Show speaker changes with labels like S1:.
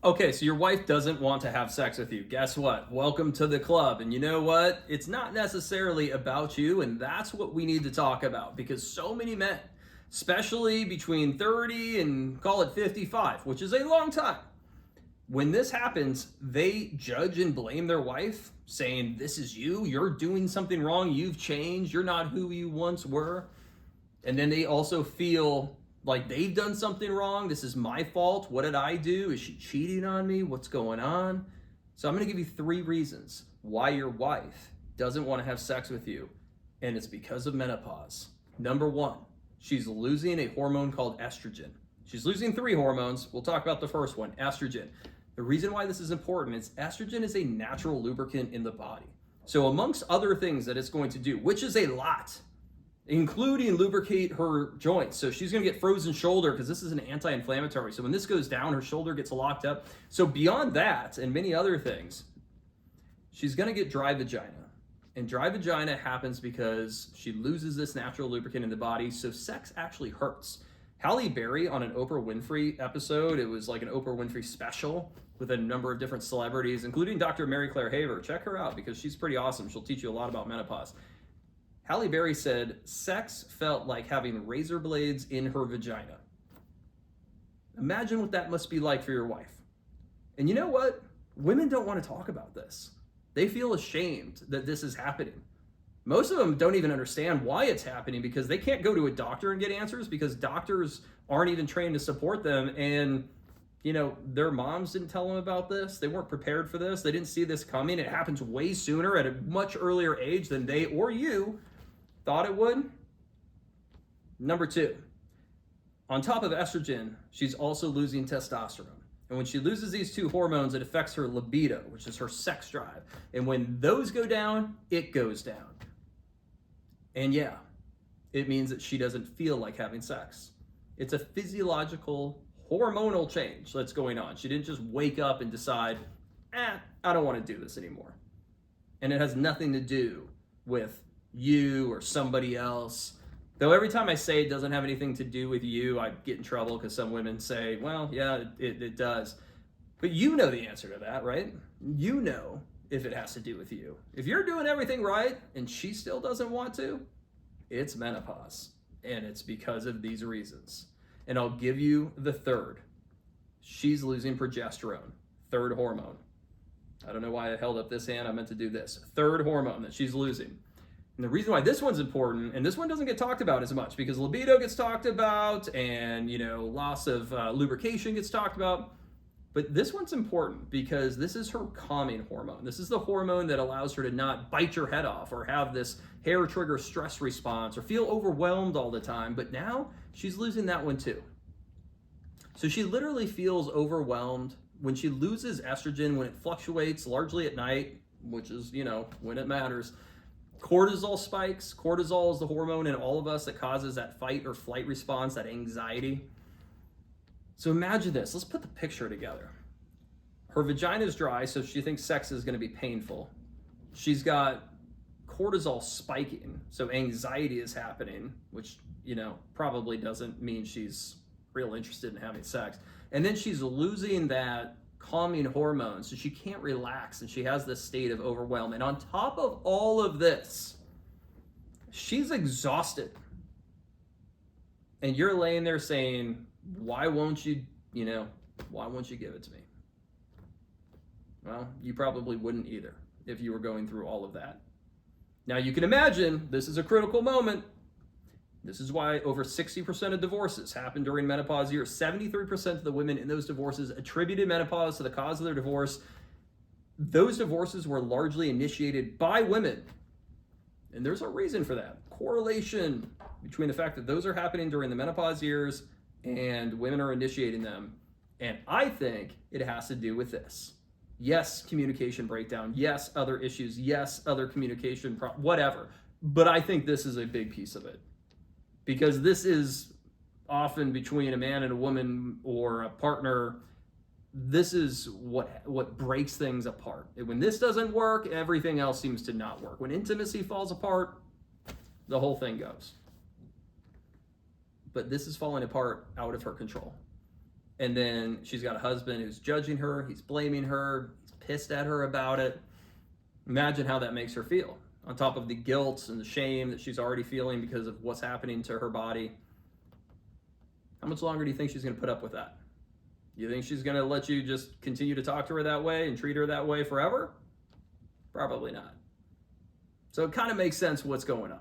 S1: Okay, so your wife doesn't want to have sex with you. Guess what? Welcome to the club. And you know what? It's not necessarily about you, and that's what we need to talk about because so many men, especially between 30 and call it 55, which is a long time, when this happens, they judge and blame their wife, saying, "This is you, you're doing something wrong, you've changed, you're not who you once were." And then they also feel like they've done something wrong. This is my fault. What did I do? Is she cheating on me? What's going on? So I'm going to give you 3 reasons why your wife doesn't want to have sex with you, and it's because of menopause. Number 1, she's losing a hormone called estrogen. She's losing 3 hormones. We'll talk about the first one, estrogen. The reason why this is important is estrogen is a natural lubricant in the body. So amongst other things that it's going to do, which is a lot, including lubricate her joints. So she's going to get frozen shoulder because this is an anti-inflammatory. So when this goes down, her shoulder gets locked up. So beyond that and many other things, she's going to get dry vagina. And dry vagina happens because she loses this natural lubricant in the body. So sex actually hurts. Halle Berry on an Oprah Winfrey episode, it was like an Oprah Winfrey special with a number of different celebrities, including Dr. Mary Claire Haver. Check her out because she's pretty awesome. She'll teach you a lot about menopause. Halle Berry said, sex felt like having razor blades in her vagina. Imagine what that must be like for your wife. And you know what? Women don't want to talk about this. They feel ashamed that this is happening. Most of them don't even understand why it's happening because they can't go to a doctor and get answers because doctors aren't even trained to support them. And, their moms didn't tell them about this. They weren't prepared for this. They didn't see this coming. It happens way sooner at a much earlier age than they or you thought it would. Number 2, on top of estrogen, she's also losing testosterone. And when she loses these 2 hormones, it affects her libido, which is her sex drive. And when those go down, it goes down. And yeah, it means that she doesn't feel like having sex. It's a physiological, hormonal change that's going on. She didn't just wake up and decide, I don't want to do this anymore. And it has nothing to do with you or somebody else. Though every time I say it doesn't have anything to do with you, I get in trouble because some women say, well, yeah, it does. But you know the answer to that, right? You know if it has to do with you. If you're doing everything right and she still doesn't want to, it's menopause. And it's because of these reasons. And I'll give you the 3rd. She's losing progesterone, 3rd hormone. I don't know why I held up this hand. I meant to do this. 3rd hormone that she's losing. And the reason why this one's important, and this one doesn't get talked about as much because libido gets talked about and, loss of lubrication gets talked about. But this one's important because this is her calming hormone. This is the hormone that allows her to not bite your head off or have this hair trigger stress response or feel overwhelmed all the time. But now she's losing that one too. So she literally feels overwhelmed when she loses estrogen, when it fluctuates largely at night, which is, when it matters. Cortisol spikes. Cortisol is the hormone in all of us that causes that fight or flight response, that anxiety. So imagine this. Let's put the picture together. Her vagina is dry, so she thinks sex is going to be painful. She's got cortisol spiking, so anxiety is happening, which, probably doesn't mean she's real interested in having sex. And then she's losing that calming hormone, so she can't relax, and she has this state of overwhelm. And on top of all of this, she's exhausted. And you're laying there saying, why won't you give it to me? Well, you probably wouldn't either if you were going through all of that. Now you can imagine this is a critical moment. This is why over 60% of divorces happen during menopause years. 73% of the women in those divorces attributed menopause to the cause of their divorce. Those divorces were largely initiated by women. And there's a reason for that. Correlation between the fact that those are happening during the menopause years and women are initiating them. And I think it has to do with this. Yes, communication breakdown. Yes, other issues. Yes, other communication, whatever. But I think this is a big piece of it. Because this is often between a man and a woman or a partner. This is what breaks things apart. When this doesn't work, everything else seems to not work. When intimacy falls apart, the whole thing goes. But this is falling apart out of her control. And then she's got a husband who's judging her, he's blaming her, he's pissed at her about it. Imagine how that makes her feel, on top of the guilt and the shame that she's already feeling because of what's happening to her body. How much longer do you think she's going to put up with that? You think she's going to let you just continue to talk to her that way and treat her that way forever? Probably not. So it kind of makes sense what's going on.